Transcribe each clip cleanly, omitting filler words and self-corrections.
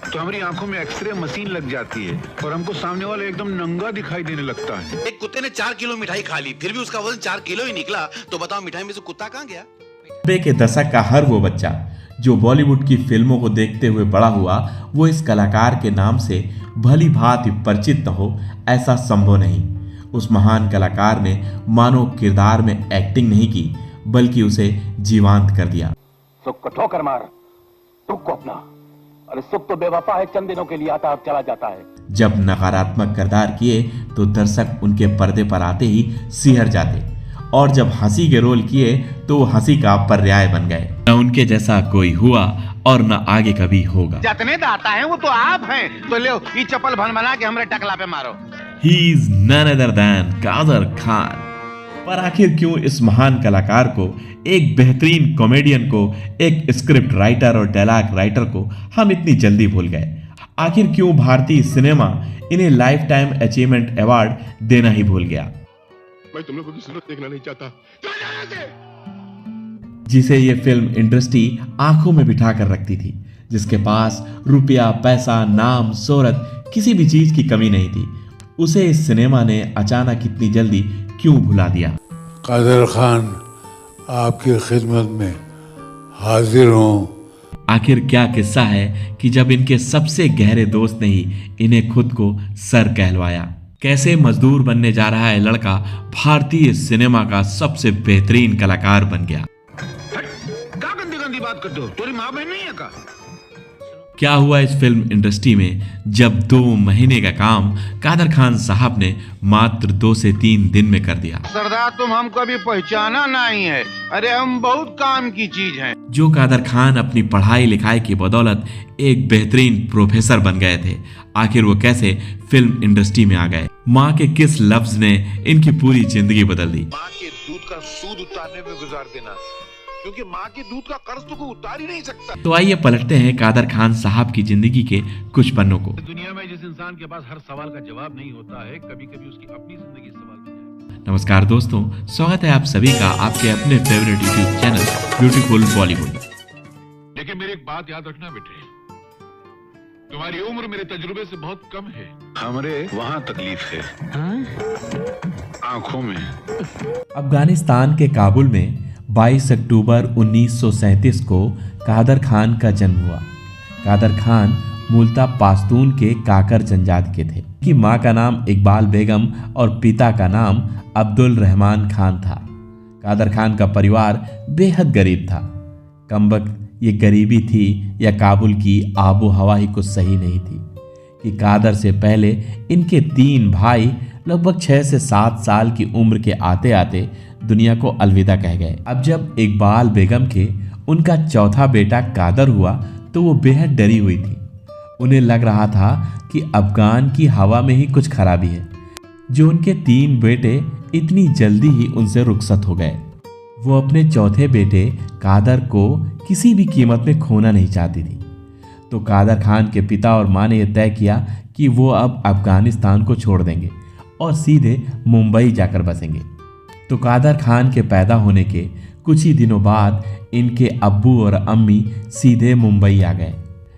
तो हमारी आंखों में एक्सरे मशीन लग जाती है और हमको सामने वाला एकदम नंगा दिखाई देने लगता है। एक कुत्ते ने 4 किलो मिठाई खा ली, फिर भी उसका वजन 4 किलो ही निकला। तो बताओ मिठाई में से कुत्ता कहाँ गया? 90 के दशक का हर वो बच्चा जो बॉलीवुड की फिल्मों को देखते हुए बड़ा हुआ, वो इस कलाकार के नाम से भली भांति परिचित न हो, ऐसा संभव नहीं। उस महान कलाकार ने मानो किरदार में एक्टिंग नहीं की, बल्कि उसे जीवांत कर दिया। सुख को ठोकर मार, दुख को अपना। अरे सुख तो बेवफा है, चंद दिनों के लिए आता और चला जाता है। जब नकारात्मक किरदार किए तो दर्शक उनके पर्दे पर आते ही सिहर जाते, और जब हंसी के रोल किए तो वो हंसी का पर्याय बन गए। न उनके जैसा कोई हुआ और न आगे कभी होगा। जितने दाता हैं वो तो आप हैं, तो लो ये चप्पल बना के हमरे टकला पे मारो। He is none other than Kader Khan. पर आखिर क्यों इस महान कलाकार को, एक बेहतरीन कॉमेडियन को, एक स्क्रिप्ट राइटर और डायलॉग राइटर को हम इतनी जल्दी भूल गए? आखिर क्यों भारतीय सिनेमा इन्हें लाइफ टाइम अचीवमेंट अवार्ड देना ही भूल गया? मैं तुम लोगों की सूरत देखना नहीं चाहता। जिसे ये फिल्म इंडस्ट्री आंखों में बिठा कर रखती थी, जिसके पास रुपया, पैसा, नाम, शोहरत, किसी भी चीज की कमी नहीं थी, उसे इस सिनेमा ने अचानक इतनी जल्दी क्यों भुला दिया? कादर खान आपकी खिदमत में हाजिर हूँ। आखिर क्या किस्सा है कि जब इनके सबसे गहरे दोस्त ने ही इन्हें खुद को सर कहलवाया? कैसे मजदूर बनने जा रहा है लड़का भारतीय सिनेमा का सबसे बेहतरीन कलाकार बन गया? क्या गंदी गंदी बात करते हो? तुम्हारी माँ बहन नहीं है का? क्या हुआ इस फिल्म इंडस्ट्री में जब 2 महीने का काम कादर खान साहब ने मात्र 2 से 3 दिन में कर दिया? सरदार तुम हमको अभी पहचाना नहीं है। अरे हम बहुत काम की चीज हैं। जो कादर खान अपनी पढ़ाई लिखाई की बदौलत एक बेहतरीन प्रोफेसर बन गए थे, आखिर वो कैसे फिल्म इंडस्ट्री में आ गए? माँ के किस लफ्ज ने इनकी पूरी जिंदगी बदल दी? माँ के दूध का सूद उतारने में गुजार देना, क्योंकि माँ के दूध का कर्ज तो कोई उतार ही नहीं सकता। तो आइए पलटते हैं कादर खान साहब की जिंदगी के कुछ पन्नों को। दुनिया में जिस इंसान के पास हर सवाल का जवाब नहीं होता है, कभी कभी उसकी अपनी जिंदगी सवाल बन जाती है। नमस्कार दोस्तों, स्वागत है आप सभी का आपके अपने favourite YouTube channel beautiful Bollywood. लेकिन मेरी एक बात याद रखना बेटे, तुम्हारी उम्र मेरे तजुर्बे से बहुत कम है। हमरे वहाँ तकलीफ है, आंखों में। अफगानिस्तान के काबुल में 22 अक्टूबर 1937 को कादर खान का जन्म हुआ। कादर खान मूलतः पाश्तून के काकर जनजाति के थे। कि माँ का नाम इकबाल बेगम और पिता का नाम अब्दुल रहमान खान था। कादर खान का परिवार बेहद गरीब था। कमबख्त ये गरीबी थी या काबुल की आबो हवा ही कुछ सही नहीं थी कि कादर से पहले इनके 3 भाई लगभग 6 से 7 साल की उम्र के आते आते दुनिया को अलविदा कह गए। अब जब इकबाल बेगम के उनका चौथा बेटा कादर हुआ तो वो बेहद डरी हुई थी। उन्हें लग रहा था कि अफगान की हवा में ही कुछ खराबी है, जो उनके 3 बेटे इतनी जल्दी ही उनसे रुखसत हो गए। वो अपने चौथे बेटे कादर को किसी भी कीमत में खोना नहीं चाहती थी। तो कादर खान के पिता और माँ ने यह तय किया कि वो अब अफगानिस्तान को छोड़ देंगे और सीधे मुंबई जाकर बसेंगे। तो कादर खान के पैदा होने के कुछ ही दिनों बाद इनके अब्बू और अम्मी सीधे मुंबई आ गए।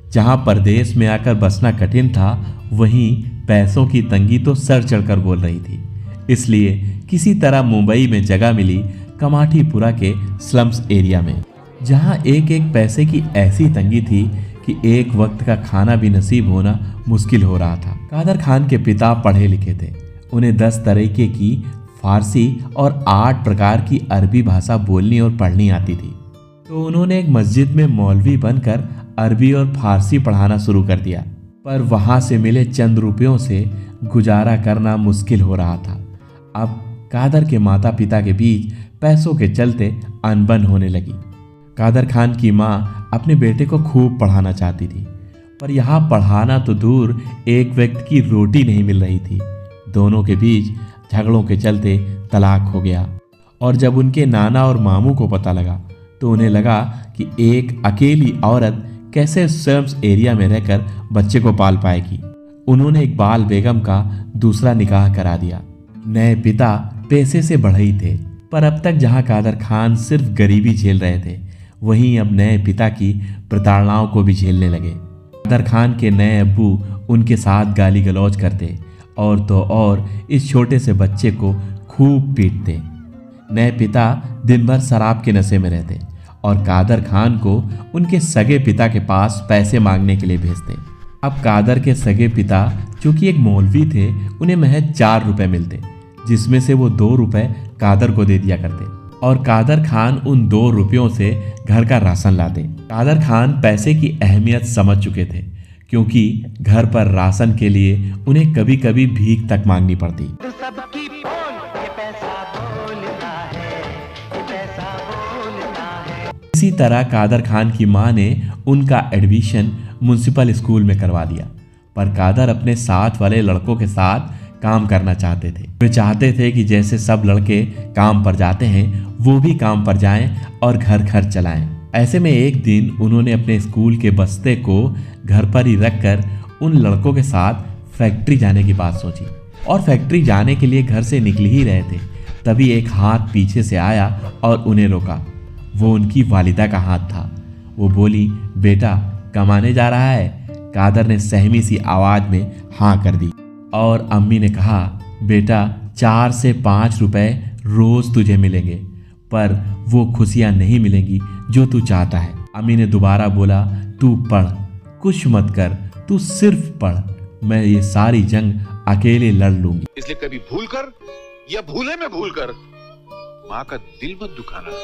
जहां परदेश में आकर बसना कठिन था, वहीं पैसों की तंगी तो सर चढ़कर बोल रही थी। इसलिए किसी तरह मुंबई में जगह मिली कमाठीपुरा के स्लम्स एरिया में, जहां एक एक पैसे की ऐसी तंगी थी कि एक वक्त का खाना भी नसीब होना मुश्किल हो रहा था। कादर खान के पिता पढ़े लिखे थे। उन्हें 10 तरीके की फारसी और 8 प्रकार की अरबी भाषा बोलनी और पढ़नी आती थी। तो उन्होंने एक मस्जिद में मौलवी बनकर अरबी और फारसी पढ़ाना शुरू कर दिया। पर वहां से मिले चंद रुपयों से गुजारा करना मुश्किल हो रहा था। अब कादर के माता पिता के बीच पैसों के चलते अनबन होने लगी। कादर खान की माँ अपने बेटे को खूब पढ़ाना चाहती थी, पर यहाँ पढ़ाना तो दूर, एक व्यक्ति की रोटी नहीं मिल रही थी। दोनों के बीच झगड़ों के चलते तलाक हो गया। और जब उनके नाना और मामू को पता लगा तो उन्हें लगा कि एक अकेली औरत कैसे स्लम्स एरिया में रहकर बच्चे को पाल पाएगी। उन्होंने इकबाल बेगम का दूसरा निकाह करा दिया। नए पिता पैसे से बढ़ई थे, पर अब तक जहां कादर खान सिर्फ गरीबी झेल रहे थे, वहीं अब नए पिता की प्रताड़नाओं को भी झेलने लगे। कादर खान के नए अब्बू उनके साथ गाली गलौज करते और तो और इस छोटे से बच्चे को खूब पीटते। नए पिता दिन भर शराब के नशे में रहते और कादर खान को उनके सगे पिता के पास पैसे मांगने के लिए भेजते। अब कादर के सगे पिता जो कि एक मौलवी थे, उन्हें महज 4 रुपए मिलते, जिसमें से वो 2 रुपए कादर को दे दिया करते और कादर खान उन 2 रुपयों से घर का राशन लाते। कादर खान पैसे की अहमियत समझ चुके थे, क्योंकि घर पर राशन के लिए उन्हें कभी कभी भीख तक मांगनी पड़ती। इसी तरह कादर खान की मां ने उनका एडमिशन म्युनिसिपल स्कूल में करवा दिया, पर कादर अपने साथ वाले लड़कों के साथ काम करना चाहते थे। वे चाहते थे कि जैसे सब लड़के काम पर जाते हैं वो भी काम पर जाएं और घर घर चलाएं। ऐसे में एक दिन उन्होंने अपने स्कूल के बस्ते को घर पर ही रखकर उन लड़कों के साथ फैक्ट्री जाने की बात सोची और फैक्ट्री जाने के लिए घर से निकल ही रहे थे, तभी एक हाथ पीछे से आया और उन्हें रोका। वो उनकी वालिदा का हाथ था। वो बोली, बेटा कमाने जा रहा है? कादर ने सहमी सी आवाज में हाँ कर दी और अम्मी ने कहा, बेटा 4 से 5 रुपए रोज तुझे मिलेंगे, पर वो खुशियां नहीं मिलेंगी जो तू चाहता है। अम्मी ने दोबारा बोला, तू पढ़, कुछ मत कर, तू सिर्फ पढ़, मैं ये सारी जंग अकेले लड़ लूंगी। इसलिए कभी भूल कर या भूले में भूल कर माँ का दिल मत दुखाना।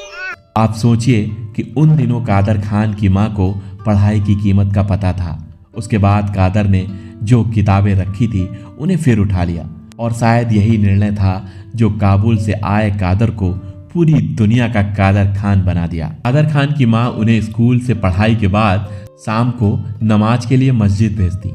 आप सोचिए कि उन दिनों कादर खान की माँ को पढ़ाई की कीमत का पता था। उसके बाद कादर ने जो किताबें रखी थी उन्हें फिर उठा लिया और शायद यही निर्णय था जो काबुल से आए कादर को पूरी दुनिया का कादर खान बना दिया। कादर खान की माँ उन्हें स्कूल से पढ़ाई के बाद शाम को नमाज के लिए मस्जिद भेजती।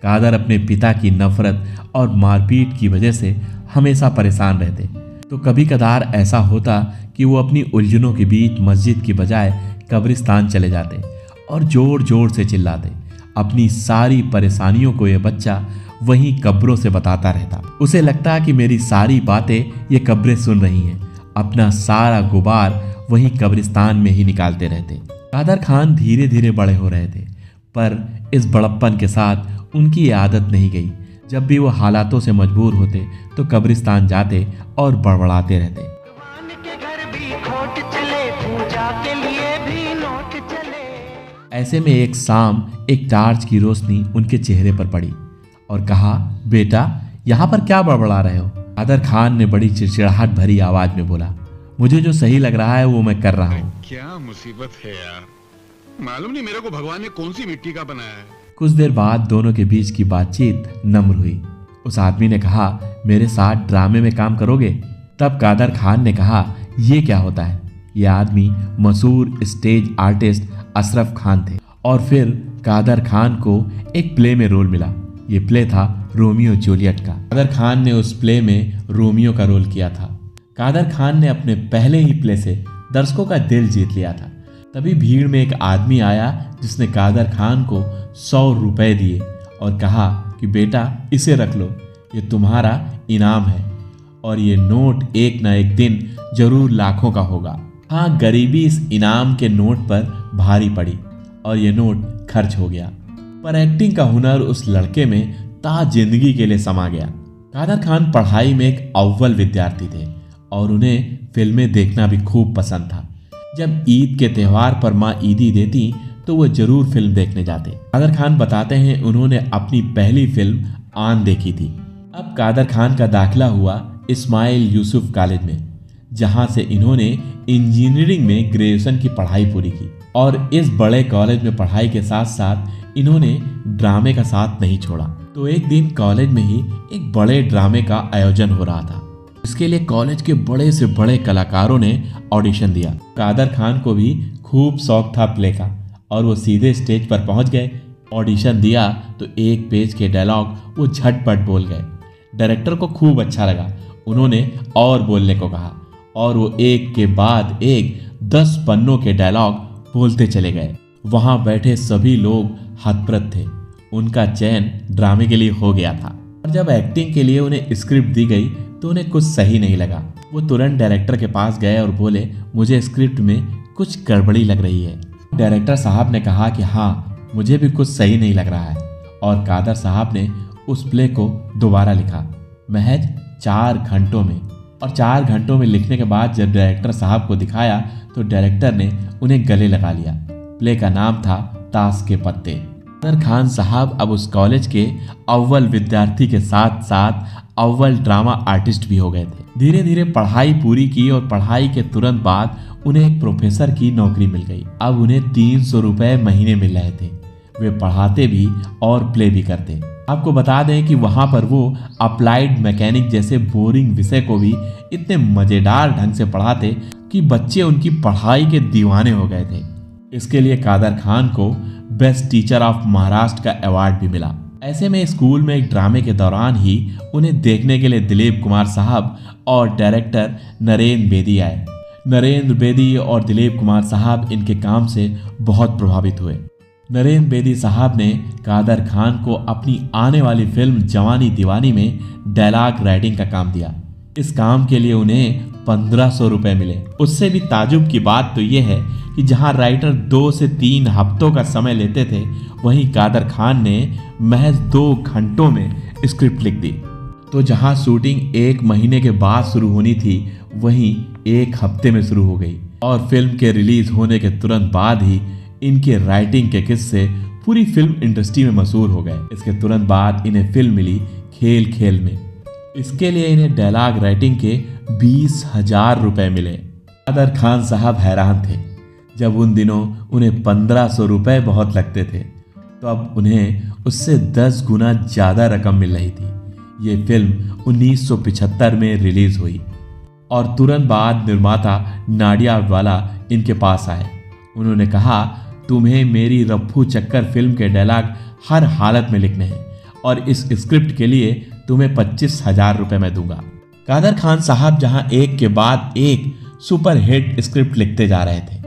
कादर अपने पिता की नफरत और मारपीट की वजह से हमेशा परेशान रहते, तो कभी कदार ऐसा होता कि वो अपनी उलझनों के बीच मस्जिद की बजाय कब्रिस्तान चले जाते और जोर जोर से चिल्लाते। अपनी सारी परेशानियों को यह बच्चा वहीं कब्रों से बताता रहता। उसे लगता कि मेरी सारी बातें ये कब्रें सुन रही हैं। अपना सारा गुबार वहीं कब्रिस्तान में ही निकालते रहते। कादर खान धीरे धीरे बड़े हो रहे थे, पर इस बड़प्पन के साथ उनकी आदत नहीं गई। जब भी वो हालातों से मजबूर होते तो कब्रिस्तान जाते और बड़बड़ाते रहते। ऐसे में एक शाम एक टार्च की रोशनी उनके चेहरे पर पड़ी और कहा, बेटा यहाँ पर क्या बड़बड़ा रहे हो? कादर खान ने बड़ी चिड़चिड़ाहट भरी आवाज में बोला, मुझे जो सही लग रहा है वो मैं कर रहा हूँ। क्या मुसीबत है यार, मालूम नहीं मेरे को भगवान ने कौन सी मिट्टी का बनाया है। कुछ देर बाद दोनों के बीच की बातचीत नम्र हुई। उस आदमी ने कहा, मेरे साथ ड्रामे में काम करोगे? तब कादर खान ने कहा, ये क्या होता है? ये आदमी मशहूर स्टेज आर्टिस्ट अशरफ खान थे और फिर कादर खान को एक प्ले में रोल मिला। ये प्ले था रोमियो जूलियट का। कादर खान ने उस प्ले में रोमियो का रोल किया था। कादर खान ने अपने पहले ही प्ले से दर्शकों का दिल जीत लिया था। तभी भीड़ में एक आदमी आया जिसने कादर खान को 100 रुपए दिए और कहा कि बेटा इसे रख लो, ये तुम्हारा इनाम है और ये नोट एक न एक दिन जरूर लाखों का होगा। हाँ, गरीबी इस इनाम के नोट पर भारी पड़ी और ये नोट खर्च हो गया, पर एक्टिंग का हुनर उस लड़के में ता जिंदगी के लिए समा गया। कादर खान पढ़ाई में एक अव्वल विद्यार्थी थे और उन्हें फिल्में देखना भी खूब पसंद था। जब ईद के त्यौहार पर माँ ईदी देती तो वो जरूर फिल्म देखने जाते। कादर खान बताते हैं उन्होंने अपनी पहली फिल्म आन देखी थी। अब कादर खान का दाखिला हुआ इस्माइल यूसुफ कॉलेज में, जहां से इन्होंने इंजीनियरिंग में ग्रेजुएशन की पढ़ाई पूरी की और इस बड़े कॉलेज में पढ़ाई के साथ साथ इन्होंने ड्रामे का साथ नहीं छोड़ा। तो एक दिन कॉलेज में ही एक बड़े ड्रामे का आयोजन हो रहा था। इसके लिए कॉलेज के बड़े से बड़े कलाकारों ने ऑडिशन दिया। कादर खान को भी खूब शौक था प्ले का और वो सीधे स्टेज पर पहुंच गए। ऑडिशन दिया तो एक पेज के डायलॉग वो झटपट बोल गए। डायरेक्टर को खूब अच्छा लगा। उन्होंने और बोलने को कहा और वो एक के बाद एक 10 पन्नों के डायलॉग बोलते चले गए। वहां बैठे सभी लोग हतप्रत थे। उनका चयन ड्रामे के लिए हो गया था और जब एक्टिंग के लिए उन्हें स्क्रिप्ट दी गई तो उन्हें कुछ सही नहीं लगा। वो तुरंत डायरेक्टर के पास गए और बोले, मुझे स्क्रिप्ट में कुछ गड़बड़ी लग रही है। डायरेक्टर साहब ने कहा कि हाँ, मुझे भी कुछ सही नहीं लग रहा है। और कादर साहब ने उस प्ले को दोबारा लिखा महज 4 घंटों में। और 4 घंटों में लिखने के बाद जब डायरेक्टर साहब को दिखाया तो डायरेक्टर ने उन्हें गले लगा लिया। प्ले का नाम था ताश के पत्ते। कादर खान साहब अब उस कॉलेज के अव्वल विद्यार्थी के साथ साथ अव्वल ड्रामा आर्टिस्ट भी हो गए थे। धीरे धीरे पढ़ाई पूरी की और पढ़ाई के तुरंत बाद उन्हें एक प्रोफेसर की नौकरी मिल गई। अब उन्हें 300 रुपए महीने मिल रहे थे। वे पढ़ाते भी और प्ले भी करते। आपको बता दें कि वहां पर वो अप्लाइड मैकेनिक जैसे बोरिंग विषय को भी इतने मजेदार ढंग से पढ़ाते कि बच्चे उनकी पढ़ाई के दीवाने हो गए थे। इसके लिए कादर खान को बेस्ट टीचर ऑफ महाराष्ट्र का अवार्ड भी मिला। ऐसे में स्कूल में एक ड्रामे के दौरान ही उन्हें देखने के लिए दिलीप कुमार साहब और डायरेक्टर नरेंद्र बेदी आए। नरेंद्र बेदी और दिलीप कुमार साहब इनके काम से बहुत प्रभावित हुए। नरेंद्र बेदी साहब ने कादर खान को अपनी आने वाली फिल्म जवानी दीवानी में डायलॉग राइटिंग का काम दिया। इस काम के लिए उन्हें 1500 रुपए मिले। उससे भी ताजुब की बात तो यह है कि जहां राइटर 2 से 3 हफ्तों का समय लेते थे, वहीं कादर खान ने महज 2 घंटों में स्क्रिप्ट लिख दी। तो जहां शूटिंग 1 महीने के बाद शुरू होनी थी, वहीं 1 हफ्ते में शुरू हो गई। और फिल्म के रिलीज होने के तुरंत बाद ही इनके राइटिंग के किस्से पूरी फिल्म इंडस्ट्री में मशहूर हो गए। इसके तुरंत बाद इन्हें फिल्म मिली खेल खेल में। इसके लिए इन्हें डायलॉग राइटिंग के 20,000 रुपए मिले। कादर खान साहब हैरान थे। जब उन दिनों उन्हें 1500 रुपए बहुत लगते थे, तो अब उन्हें उससे 10 गुना ज्यादा रकम मिल रही थी। ये फिल्म 1975 में रिलीज हुई और तुरंत बाद निर्माता नाडियाडवाला इनके पास आए। उन्होंने कहा, तुम्हें मेरी रफ्फू चक्कर फिल्म के डायलॉग हर हालत में लिखने हैं और इस स्क्रिप्ट के लिए तुम्हें 25,000 रुपए मैं दूंगा। कादर खान साहब जहां एक के बाद एक सुपरहिट स्क्रिप्ट लिखते जा रहे थे,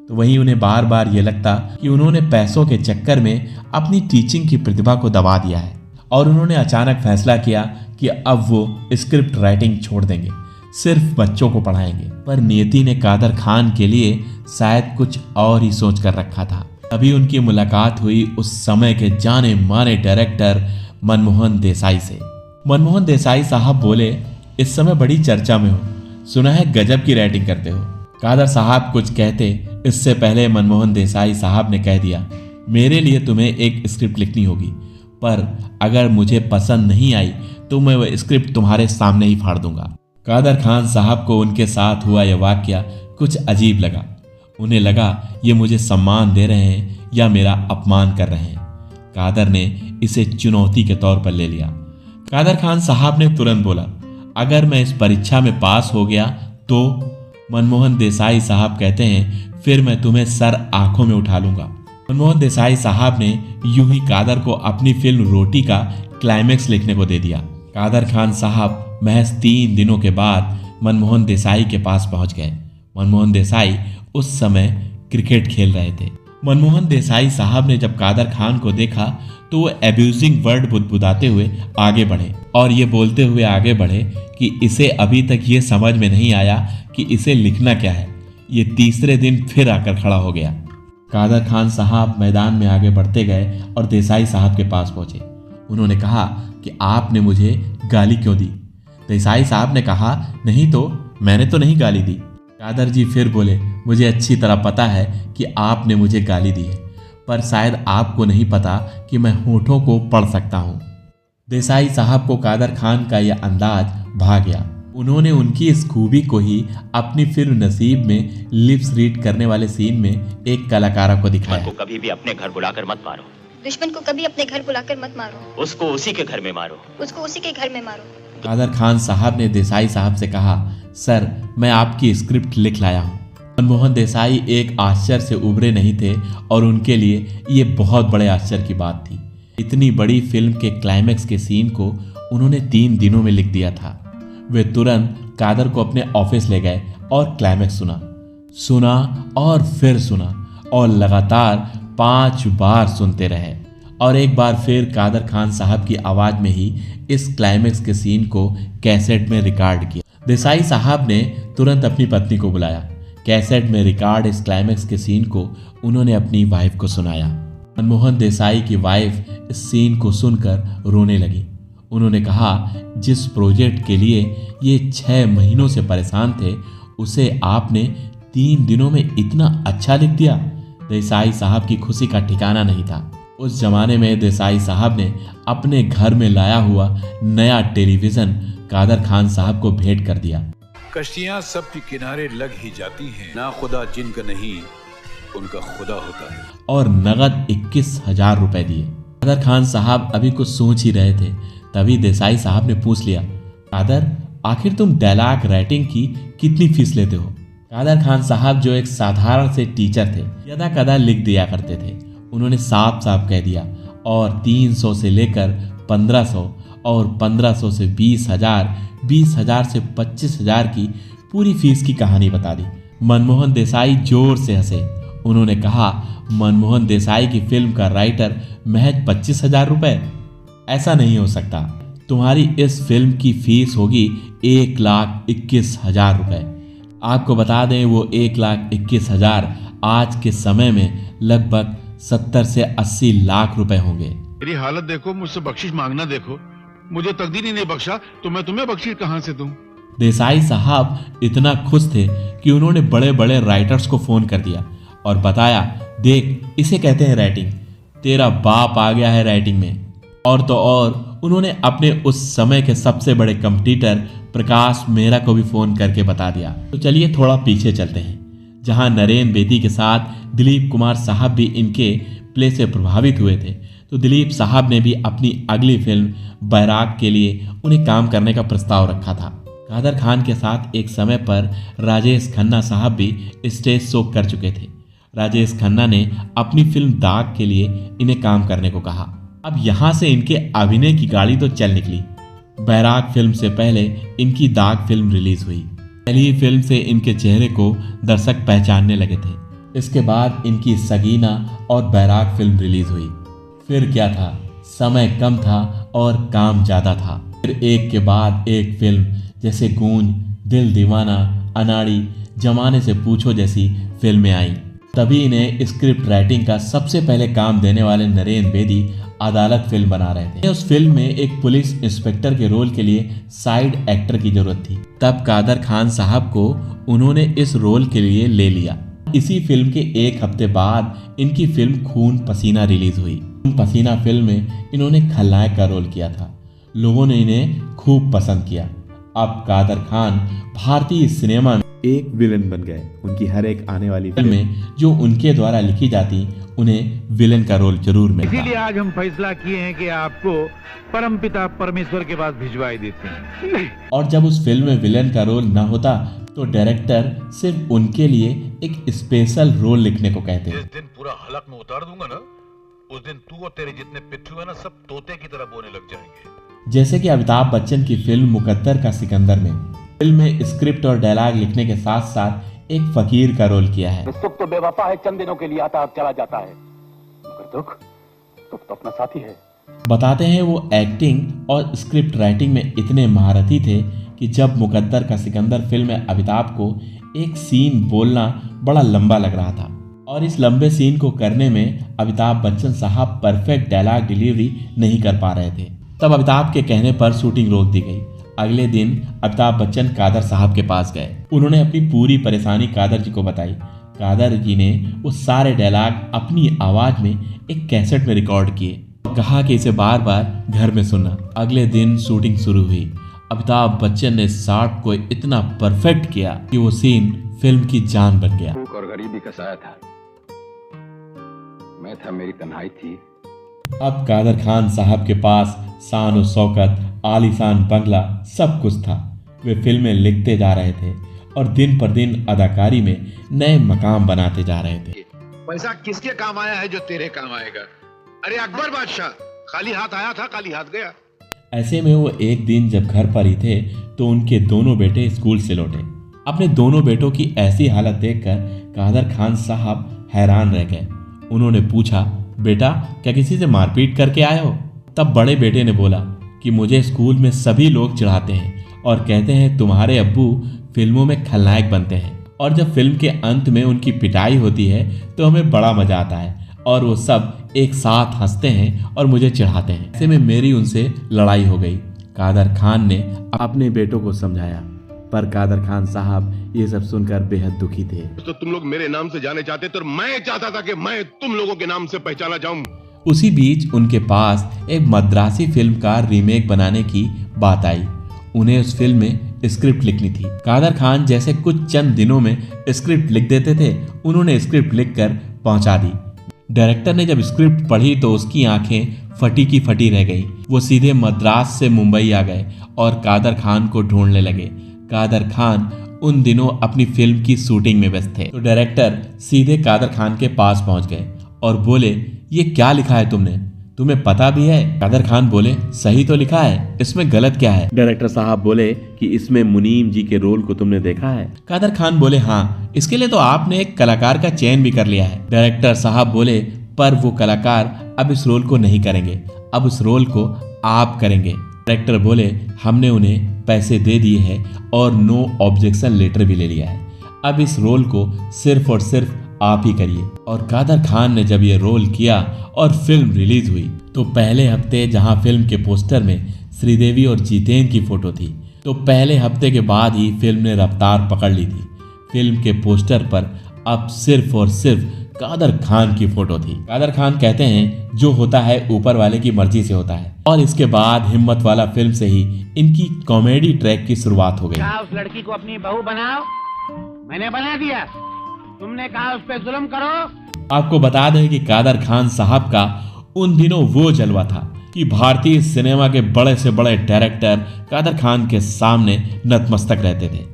तो वहीं उन्हें बार बार ये लगता कि उन्होंने पैसों के चक्कर में अपनी टीचिंग की प्रतिभा को दबा दिया है। और उन्होंने अचानक फैसला किया कि अब वो स्क्रिप्ट राइटिंग छोड़ देंगे, सिर्फ बच्चों को पढ़ाएंगे। पर नियति ने कादर खान के लिए शायद कुछ और ही सोच कर रखा था। अभी उनकी मुलाकात हुई उस समय के जाने माने डायरेक्टर मनमोहन देसाई से। मनमोहन देसाई साहब बोले, इस समय बड़ी चर्चा में हो, सुना है गजब की राइटिंग करते हो। कादर साहब कुछ कहते इससे पहले मनमोहन देसाई साहब ने कह दिया, मेरे लिए तुम्हें एक स्क्रिप्ट लिखनी होगी, पर अगर मुझे पसंद नहीं आई तो मैं वह स्क्रिप्ट तुम्हारे सामने ही फाड़ दूंगा। कादर खान साहब को उनके साथ हुआ यह वाकया कुछ अजीब लगा। उन्हें लगा ये मुझे सम्मान दे रहे हैं या मेरा अपमान कर रहे हैं। कादर ने इसे चुनौती के तौर पर ले लिया। कादर खान साहब ने तुरंत बोला, अगर मैं इस परीक्षा में पास हो गया तो? मनमोहन देसाई साहब कहते हैं, फिर मैं तुम्हें सर आंखों में उठा लूंगा। मनमोहन देसाई साहब ने यूं ही कादर को अपनी फिल्म रोटी का क्लाइमैक्स लिखने को दे दिया। कादर खान साहब महज 3 दिनों के बाद मनमोहन देसाई के पास पहुंच गए। मनमोहन देसाई उस समय क्रिकेट खेल रहे थे। मनमोहन देसाई साहब ने जब कादर खान को देखा तो वो एब्यूजिंग वर्ड बुदबुदाते हुए आगे बढ़े और ये बोलते हुए आगे बढ़े कि इसे अभी तक ये समझ में नहीं आया कि इसे लिखना क्या है। ये तीसरे दिन फिर आकर खड़ा हो गया। कादर खान साहब मैदान में आगे बढ़ते गए और देसाई साहब के पास पहुंचे। उन्होंने कहा कि आपने मुझे गाली क्यों दी? देसाई साहब ने कहा, नहीं तो मैंने तो नहीं गाली दी। कादर जी फिर बोले, मुझे अच्छी तरह पता है कि आपने मुझे गाली दी है, पर शायद आपको नहीं पता कि मैं होठों को पढ़ सकता हूँ। देसाई साहब को कादर खान का यह अंदाज भा गया। उन्होंने उनकी इस खूबी को ही अपनी फिल्म नसीब में लिप्स रीड करने वाले सीन में एक कलाकारा को दिखाया। को कभी भी अपने घर बुलाकर मत मारो। दुश्मन को कभी अपने घर बुलाकर मत मारो। उसको उसी के घर में मारो। उसको उसी के घर में मारो। कादर खान साहब ने देसाई साहब से कहा, सर मैं आपकी स्क्रिप्ट लिख लाया हूँ। मनमोहन देसाई एक आश्चर्य से उबरे नहीं थे और उनके लिए ये बहुत बड़े आश्चर्य की बात थी। इतनी बड़ी फिल्म के क्लाइमैक्स के सीन को उन्होंने 3 दिनों में लिख दिया था। वे तुरंत कादर को अपने ऑफिस ले गए और क्लाइमैक्स सुना और फिर सुना और लगातार 5 बार सुनते रहे और एक बार फिर कादर खान साहब की आवाज में ही इस क्लाइमैक्स के सीन को कैसेट में रिकॉर्ड किया। देसाई साहब ने तुरंत अपनी पत्नी को बुलाया। कैसेट में रिकॉर्ड इस क्लाइमैक्स के सीन को उन्होंने अपनी वाइफ को सुनाया। मनमोहन देसाई की वाइफ इस सीन को सुनकर रोने लगी। उन्होंने कहा, जिस प्रोजेक्ट के लिए ये 6 महीनों से परेशान थे, उसे आपने 3 दिनों में इतना अच्छा लिख दिया। देसाई साहब की खुशी का ठिकाना नहीं था। उस जमाने में देसाई साहब ने अपने घर में लाया हुआ नया टेलीविजन कादर खान साहब को भेंट कर दिया। कश्तियां सबके किनारे लग ही जाती हैं, ना खुदा जिनका नहीं उनका खुदा होता है। और नगद 21,000 रुपए दिए। कादर खान साहब अभी कुछ सोच ही रहे थे, तभी देसाई साहब ने पूछ लिया, कादर, आखिर तुम डायलॉग राइटिंग की कितनी फीस लेते हो? कादर खान साहब जो एक साधारण से टीचर थे, यदा कदा लिख दिया करते थे। उन्होंने साफ साफ कह दिया और 300 से लेकर 1500 और 1500 से 20,000, 20,000 से 25,000 की पूरी फीस की कहानी बता दी। मनमोहन देसाई जोर से हंसे। उन्होंने कहा, मनमोहन देसाई की फिल्म का राइटर महज 25,000 रुपए? ऐसा नहीं हो सकता। तुम्हारी इस फिल्म की फीस होगी 1,21,000 रुपए। आपको बता दें, वो 1,21,000 आज के समय में लगभग 70 से 80 लाख रुपए होंगे। मेरी हालत देखो, मुझसे बख्शिश मांगना देखो। मुझे तकदीर ही नहीं बख्शा तो मैं तुम्हें बख्शिश कहां से दूं? देसाई साहब इतना खुश थे कि उन्होंने बड़े बड़े राइटर्स को फोन कर दिया और बताया, देख, इसे कहते हैं राइटिंग। तेरा बाप आ गया है राइटिंग में। और तो और उन्होंने अपने उस समय के सबसे बड़े कंपटीटर प्रकाश मेहरा को भी फोन करके बता दिया। तो चलिए थोड़ा पीछे चलते हैं, जहां नरेन बेदी के साथ दिलीप कुमार साहब भी इनके प्ले से प्रभावित हुए थे। तो दिलीप साहब ने भी अपनी अगली फिल्म बैराग के लिए उन्हें काम करने का प्रस्ताव रखा था। कादर खान के साथ एक समय पर राजेश खन्ना साहब भी स्टेज शो कर चुके थे। राजेश खन्ना ने अपनी फिल्म दाग के लिए इन्हें काम करने को कहा। अब यहाँ से इनके अभिनय की गाड़ी तो चल निकली। बैराग फिल्म से पहले इनकी दाग फिल्म रिलीज हुई। पहली फिल्म से इनके चेहरे को दर्शक पहचानने लगे थे। इसके बाद इनकी सगीना और बैराग फिल्म रिलीज हुई। फिर क्या था, समय कम था और काम ज्यादा था। फिर एक के बाद एक फिल्म, जैसे गूंज, दिल दीवाना, अनाड़ी, जमाने से पूछो जैसी फिल्में आई। तभी इन्हें स्क्रिप्ट राइटिंग का सबसे पहले काम देने वाले नरेन बेदी अदालत फिल्म बना रहे थे। उस फिल्म में एक पुलिस इंस्पेक्टर के रोल के लिए साइड एक्टर की जरूरत थी। तब कादर खान साहब को उन्होंने इस रोल के लिए ले लिया। इसी फिल्म के एक हफ्ते बाद इनकी फिल्म खून पसीना रिलीज हुई। खून पसीना फिल्म में इन्होंने खलनायक का रोल किया था। लोगों ने इन्हें खूब पसंद किया। अब कादर खान भारतीय सिनेमा में एक विलन बन गए। उनकी हर एक आने वाली फिल्में जो उनके द्वारा लिखी जाती, उन्हें विलन का रोल जरूर मिलता। इसीलिए आज हम फैसला किए हैं कि आपको परमपिता परमेश्वर के पास भिजवाई देते हैं। और जब उस फिल्म में विलन का रोल न होता तो डायरेक्टर सिर्फ उनके लिए एक स्पेशल रोल लिखने को कहते। जिस दिन पूरा हलक में उतार दूंगा ना, उस दिन तू और तेरे जितने पिट्ठू है ना, सब तोते की तरह बोने लग जाएंगे। जैसे कि अमिताभ बच्चन की फिल्म मुकद्दर का सिकंदर में फिल्म में स्क्रिप्ट और डायलॉग लिखने के साथ साथ एक फकीर का रोल किया है। सुख तो बेवफा है, चंद दिनों के लिए आता और चला जाता है, मगर दुख तो अपना साथी है। बताते हैं वो एक्टिंग और स्क्रिप्ट राइटिंग में इतने महारथी थे कि जब मुकद्दर का सिकंदर फिल्म में अमिताभ को एक सीन बोलना बड़ा लंबा लग रहा था और इस लंबे सीन को करने में अमिताभ बच्चन साहब परफेक्ट डायलॉग डिलीवरी नहीं कर पा रहे थे। तब अमिताभ के कहने पर शूटिंग रोक दी गई। अगले दिन अमिताभ बच्चन कादर साहब के पास गए। उन्होंने अपनी पूरी परेशानी कादर जी को बताई। कादर जी ने वो सारे डायलॉग अपनी आवाज में एक कैसेट में रिकॉर्ड किए और कहा कि इसे बार बार घर में सुनना। अगले दिन शूटिंग शुरू हुई। अमिताभ बच्चन ने शॉट को इतना परफेक्ट किया कि वो सीन फिल्म की जान बन गया। भूख और गरीबी का साया था, मैं था, मेरी तन्हाई थी। अब कादर खान साहब के पास शान और शौकत, आलीशान बंगला, सब कुछ था। वे फिल्में लिखते जा रहे थे और दिन पर दिन अदाकारी में नए मकाम बनाते जा रहे थे। पैसा किसके काम आया है जो तेरे काम आएगा? अरे अकबर बादशाह खाली हाथ आया था, खाली हाथ गया। ऐसे में वो एक दिन जब घर पर ही थे तो उनके दोनों बेटे स्कूल से लौटे। अपने दोनों बेटों की ऐसी हालत देखकर कादर खान साहब हैरान रह गए। उन्होंने पूछा, बेटा क्या किसी से मारपीट करके आए हो? तब बड़े बेटे ने बोला कि मुझे स्कूल में सभी लोग चिढ़ाते हैं और कहते हैं तुम्हारे अब्बू फिल्मों में खलनायक बनते हैं, और जब फिल्म के अंत में उनकी पिटाई होती है तो हमें बड़ा मजा आता है और वो सब एक साथ हंसते हैं और मुझे चिढ़ाते हैं। ऐसे में मेरी उनसे लड़ाई हो गई। कादर खान ने अपने बेटों को समझाया, पर कादर खान साहब ये सब सुनकर बेहद दुखी थे। तो तुम लोग मेरे नाम से जाने चाहते तो मैं चाहता था कि मैं तुम लोगों के नाम से पहचाना जाऊं। उसी बीच उनके पास एक मद्रासी फिल्म का रीमेक बनाने की बात आई। उन्हें उस फिल्म में स्क्रिप्ट लिखनी थी। कादर खान जैसे कुछ चंद दिनों में स्क्रिप्ट लिख देते थे, उन्होंने स्क्रिप्ट लिखकर पहुंचा दी। डायरेक्टर ने जब स्क्रिप्ट पढ़ी तो उसकी आंखें फटी की फटी रह गईं। वो सीधे मद्रास से मुंबई आ गए और कादर खान को ढूंढने लगे। कादर खान उन दिनों अपनी फिल्म की शूटिंग में व्यस्त थे, तो डायरेक्टर सीधे कादर खान के पास पहुंच गए और बोले, ये क्या लिखा है तुमने, तुम्हें पता भी है? कादर खान बोले, सही तो लिखा है, इसमें गलत क्या है? डायरेक्टर साहब बोले कि इसमें मुनीम जी के रोल को तुमने देखा है? कादर खान बोले, हाँ, इसके लिए तो आपने एक कलाकार का चयन भी कर लिया है। डायरेक्टर साहब बोले, पर वो कलाकार अब इस रोल को नहीं करेंगे, अब उस रोल को आप करेंगे। डायरेक्टर बोले, हमने उन्हें पैसे दे दिए हैं और नो ऑब्जेक्शन लेटर भी ले लिया है, अब इस रोल को सिर्फ और सिर्फ आप ही करिए। और कादर खान ने जब ये रोल किया और फिल्म रिलीज हुई तो पहले हफ्ते जहां फिल्म के पोस्टर में श्रीदेवी और जितेंद्र की फोटो थी, तो पहले हफ्ते के बाद ही फिल्म ने रफ्तार पकड़ ली थी। फिल्म के पोस्टर पर अब सिर्फ और सिर्फ कादर खान की फोटो थी। कादर खान कहते हैं, जो होता है ऊपर वाले की मर्जी से होता है। और इसके बाद हिम्मत वाला फिल्म से ही इनकी कॉमेडी ट्रैक की शुरुआत हो गई। उस लड़की को अपनी बहू बनाओ, मैंने बना दिया, तुमने कहा उस पे जुल्म करो। आपको बता दें कि कादर खान साहब का उन दिनों वो जलवा था कि भारतीय सिनेमा के बड़े से बड़े डायरेक्टर कादर खान के सामने नतमस्तक रहते थे।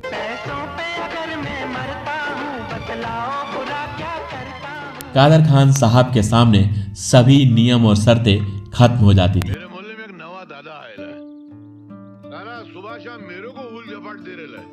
कादर खान साहब के सामने सभी नियम और शर्तें खत्म हो जाती थी। मेरे मोहल्ले में एक नवा दादा आया है, सारा सुबह शाम मेरे को हुल झपट दे रहे है।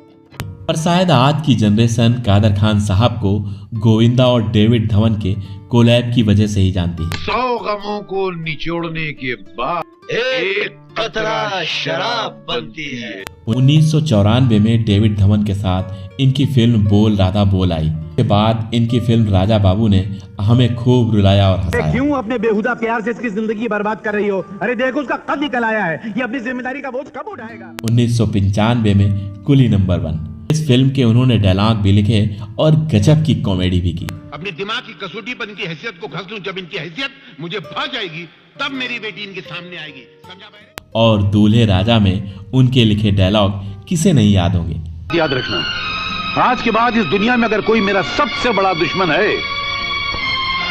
पर शायद आज की जनरेशन कादर खान साहब को गोविंदा और डेविड धवन के कोलैब की वजह से ही जानती है। 100 गमों को निचोड़ने के बाद एक कतरा शराब बनती है। 1994 में डेविड धवन के साथ इनकी फिल्म बोल राधा बोल आई। के बाद इनकी फिल्म राजा बाबू ने हमें खूब रुलाया और हंसाया। क्यों अपने बेहुदा प्यार से इसकी जिंदगी बर्बाद कर रही हो? अरे देखो उसका कद निकल आया है, ये अपनी जिम्मेदारी का बोझ कब उठाएगा? 1995 में कुली नंबर 1 इस फिल्म के उन्होंने डायलॉग भी लिखे और गजब की कॉमेडी भी की। अपने दिमाग की कसौटी पर इनकी हैसियत को घस लूं, जब इनकी हैसियत मुझे भा जाएगी तब मेरी बेटी इनके सामने आएगी, समझा भाई? और दूल्हे राजा में उनके लिखे डायलॉग किसे नहीं याद होंगे। याद रखना, आज के बाद इस दुनिया में अगर कोई मेरा सबसे बड़ा दुश्मन है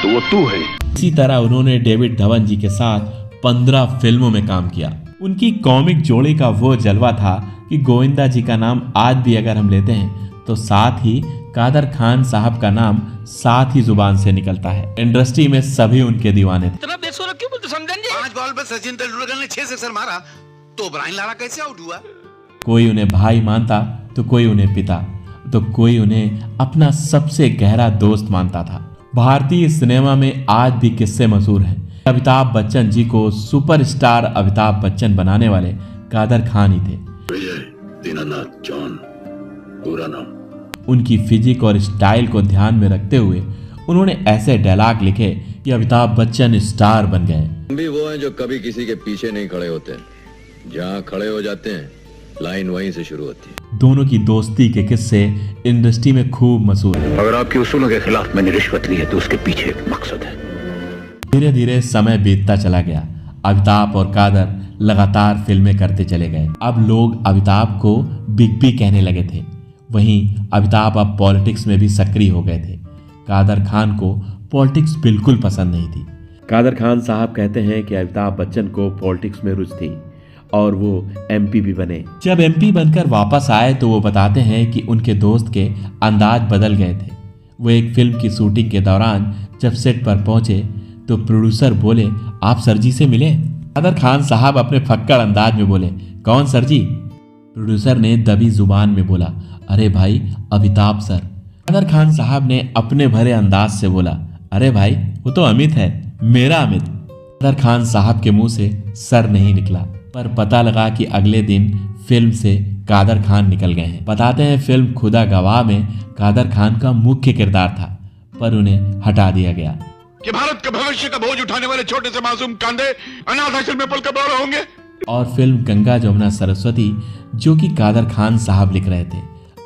तो वो तू है। इसी तरह उन्होंने डेविड धवन जी के साथ 15 फिल्मों में काम किया। उनकी कॉमिक जोड़ी का वो जलवा था कि गोविंदा जी का नाम आज भी अगर हम लेते हैं तो साथ ही कादर खान साहब का नाम साथ ही जुबान से निकलता है। इंडस्ट्री में सभी उनके दीवाने थे। इतना बेसुरा क्यों बोलते समझेंगे? 5 बॉल पर सचिन तेंदुलकर ने 6 सिक्सर मारा तो ब्रायन लारा कैसे आउट हुआ? कोई उन्हें भाई मानता तो कोई उन्हें पिता, तो कोई उन्हें अपना सबसे गहरा दोस्त मानता था। भारतीय सिनेमा में आज भी किस्से मशहूर हैं। अमिताभ बच्चन जी को सुपरस्टार अमिताभ बच्चन बनाने वाले कादर खान ही थे। दीनानाथ जॉन पूरा नाम। उनकी फिजिक और स्टाइल को ध्यान में रखते हुए उन्होंने ऐसे डायलॉग लिखे कि अमिताभ बच्चन स्टार बन गए। भी वो हैं जो कभी किसी के पीछे नहीं खड़े होते, जहाँ खड़े हो जाते हैं लाइन वहीं से शुरू होती है। दोनों की दोस्ती के किस्से इंडस्ट्री में खूब मशहूर हैं। अगर आपके उसूलों के खिलाफ मैंने रिश्वत ली है तो उसके पीछे एक मकसद है। धीरे धीरे समय बीतता चला गया। अमिताभ और कादर लगातार फिल्में करते चले गए। अब लोग अमिताभ को बिग बी कहने लगे थे। वहीं अमिताभ अब पॉलिटिक्स में भी सक्रिय हो गए थे। कादर खान को पॉलिटिक्स बिल्कुल पसंद नहीं थी। कादर खान साहब कहते हैं कि अमिताभ बच्चन को पॉलिटिक्स में रुचि थी और वो एमपी भी बने। जब एमपी बनकर वापस आए तो वो बताते हैं कि उनके दोस्त के अंदाज बदल गए थे। वो एक फिल्म की शूटिंग के दौरान जब सेट पर पहुंचे तो प्रोड्यूसर बोले, आप सर जी से मिले? कादर खान साहब अपने फक्कड़ अंदाज में बोले, कौन सर जी? प्रोड्यूसर ने दबी जुबान में बोला, अरे भाई अमिताभ सर। कादर खान साहब ने अपने भरे अंदाज से बोला, अरे भाई वो तो अमित है, मेरा अमित। कादर खान साहब के मुंह से सर नहीं निकला, पर पता लगा कि अगले दिन फिल्म से कादर खान निकल गए हैं। बताते हैं फिल्म खुदा गवाह में कादर खान का मुख्य किरदार था, पर उन्हें हटा दिया गया। कि भारत के भविष्य का बोझ उठाने वाले छोटे से मासूम कांधे अनाथ आश्रम में पल कब होंगे। और फिल्म गंगा जमुना सरस्वती जो कि कादर खान साहब लिख रहे थे,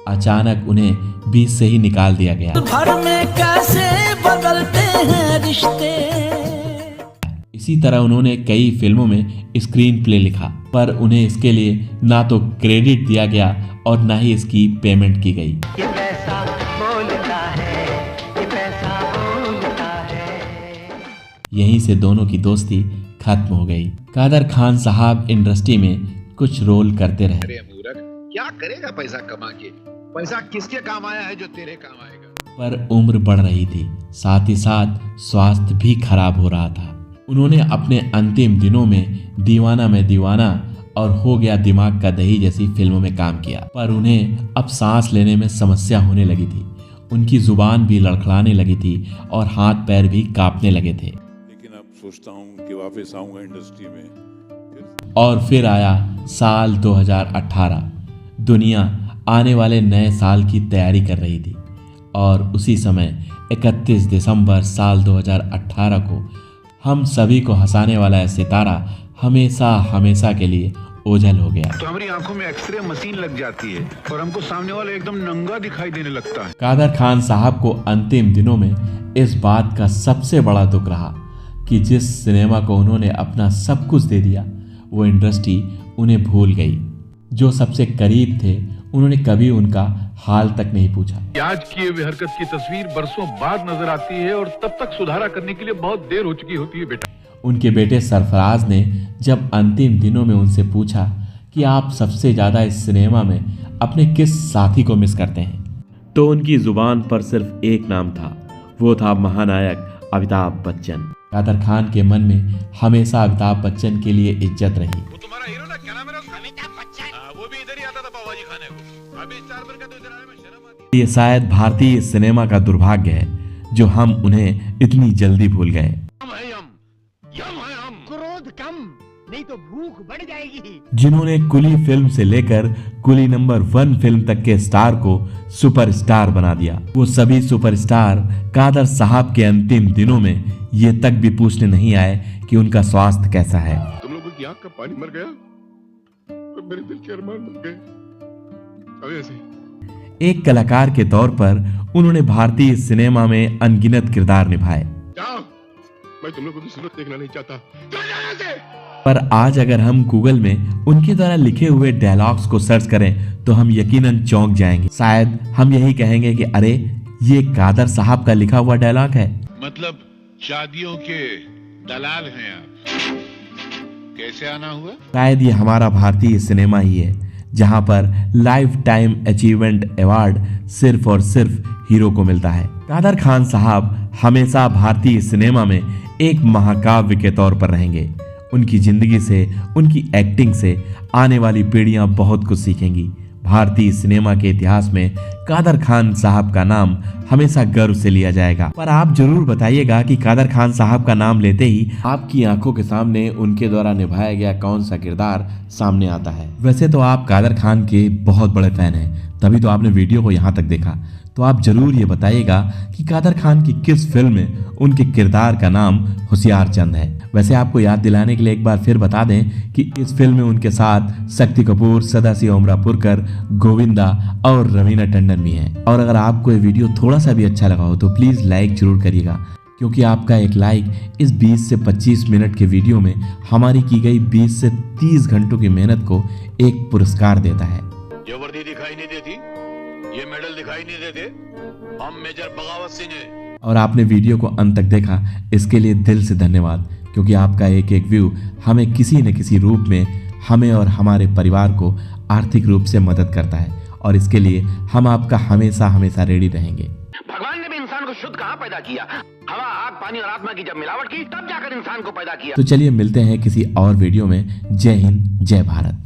अचानक उन्हें बीच से ही निकाल दिया गया। भर में कैसे बदलते हैं रिश्ते। इसी तरह उन्होंने कई फिल्मों में स्क्रीन प्ले लिखा, पर उन्हें इसके लिए ना तो क्रेडिट दिया गया और ना ही इसकी पेमेंट की गई। ये पैसा बोलता है, ये पैसा बोलता है। यहीं से दोनों की दोस्ती खत्म हो गई। कादर खान साहब इंडस्ट्री में कुछ रोल करते रहे। अरे मूर्ख, क्या करेगा पैसा कमा के? पैसा किसके काम आया है जो तेरे काम आएगा? पर उम्र बढ़ रही थी, साथ ही साथ स्वास्थ्य भी खराब हो रहा था। उन्होंने अपने अंतिम दिनों में दीवाना में दीवाना और हो गया दिमाग का दही जैसी फिल्मों में काम किया, पर उन्हें अब सांस लेने में समस्या होने लगी थी। उनकी जुबान भी लड़खड़ाने लगी थी और हाथ पैर भी कांपने लगे थे। लेकिन अब सोचता हूँ कि वापस आऊंगा इंडस्ट्री में। और फिर आया साल 2018। दुनिया आने वाले नए साल की तैयारी कर रही थी और उसी समय 31 दिसंबर साल 2018 को हम सभी को हंसाने वाला है सितारा हमेशा हमेशा के लिए ओझल हो गया। तो हमारी आंखों में एक्सरे मशीन लग जाती है और हमको सामने वाला एकदम नंगा दिखाई देने लगता है। कादर खान साहब को अंतिम दिनों में इस बात का सबसे बड़ा दुख रहा कि जिस सिनेमा को उन्होंने अपना सब कुछ दे दिया, वो इंडस्ट्री उन्हें भूल गई। जो सबसे करीब थे, उन्होंने कभी उनका हाल तक नहीं पूछा। आज किए हुए हरकत की तस्वीर बरसों बाद नजर आती है और तब तक सुधारा करने के लिए बहुत देर हो चुकी होती है बेटा। उनके बेटे सरफराज ने जब अंतिम दिनों में उनसे पूछा कि आप सबसे ज्यादा इस सिनेमा में अपने किस साथी को मिस करते हैं, तो उनकी जुबान पर सिर्फ एक नाम था, वो था महानायक अमिताभ बच्चन। कादर खान के मन में हमेशा अमिताभ बच्चन के लिए इज्जत रही। वो तुम्हारा हीरो ना, क्या नाम है उसका? अमिताभ बच्चन। वो भी इधर ही आता था पाव भाजी खाने को। अभी स्टार पर का तो इधर आने में शर्म आती है। ये शायद भारतीय सिनेमा का दुर्भाग्य है जो हम उन्हें इतनी जल्दी भूल गए। क्रोध कम, नहीं तो भूख बढ़ जाएगी। जिन्होंने कुली फिल्म से लेकर कुली नंबर 1 फिल्म तक के स्टार को सुपरस्टार बना दिया, वो सभी सुपरस्टार कादर साहब के अंतिम दिनों में ये तक भी पूछने नहीं आए कि उनका स्वास्थ्य कैसा है। तुम लोगों की आंख का पानी मर गया और मेरे दिल के अरमान बन गए। अभी ऐसे एक कलाकार के तौर पर उन्होंने भारतीय सिनेमा में अनगिनत किरदार निभाए, मैं तुम लोगों की सूरत देखना नहीं चाहता। पर आज अगर हम गूगल में उनके द्वारा लिखे हुए डायलॉग्स को सर्च करें तो हम यकीनन चौंक जाएंगे। शायद हम यही कहेंगे कि अरे ये कादर साहब का लिखा हुआ डायलॉग है। मतलब शादियों के दलाल हैं आप। कैसे आना हुआ? शायद ये हमारा भारतीय सिनेमा ही है जहां पर लाइफ टाइम अचीवमेंट अवार्ड सिर्फ और सिर्फ हीरो को मिलता है। कादर खान साहब हमेशा भारतीय सिनेमा में एक महाकाव्य के तौर पर रहेंगे। उनकी जिंदगी से, उनकी एक्टिंग से आने वाली पीढ़ियां बहुत कुछ सीखेंगी। भारतीय सिनेमा के इतिहास में कादर खान साहब का नाम हमेशा गर्व से लिया जाएगा। पर आप जरूर बताइएगा कि कादर खान साहब का नाम लेते ही आपकी आंखों के सामने उनके द्वारा निभाया गया कौन सा किरदार सामने आता है। वैसे तो आप कादर खान के बहुत बड़े फैन हैं, तभी तो आपने वीडियो को यहाँ तक देखा। तो आप जरूर ये बताइएगा कि कादर खान की किस फिल्म में उनके किरदार का नाम होशियार चंद है। वैसे आपको याद दिलाने के लिए एक बार फिर बता दें कि इस फिल्म में उनके साथ शक्ति कपूर, सदाशिव अमरापुरकर, गोविंदा और रवीना टंडन भी हैं। और अगर आपको ये वीडियो थोड़ा सा भी अच्छा लगा हो तो प्लीज़ लाइक जरूर करिएगा, क्योंकि आपका एक लाइक इस 20 से 25 मिनट के वीडियो में हमारी की गई 20 से 30 घंटों की मेहनत को एक पुरस्कार देता है। ये वर्दी दिखाई नहीं देती, ये मेडल दिखाई नहीं देते, हम मेजर बगावत सिंह हैं। और आपने वीडियो को अंत तक देखा, इसके लिए दिल से धन्यवाद, क्योंकि आपका एक एक व्यू हमें किसी न किसी रूप में, हमें और हमारे परिवार को आर्थिक रूप से मदद करता है, और इसके लिए हम आपका हमेशा हमेशा रेडी रहेंगे। भगवान ने भी इंसान को शुद्ध कहाँ पैदा किया? हवा, आग, पानी और आत्मा की जब मिलावट की तब जाकर इंसान को पैदा किया। तो चलिए मिलते हैं किसी और वीडियो में। जय हिंद, जय भारत।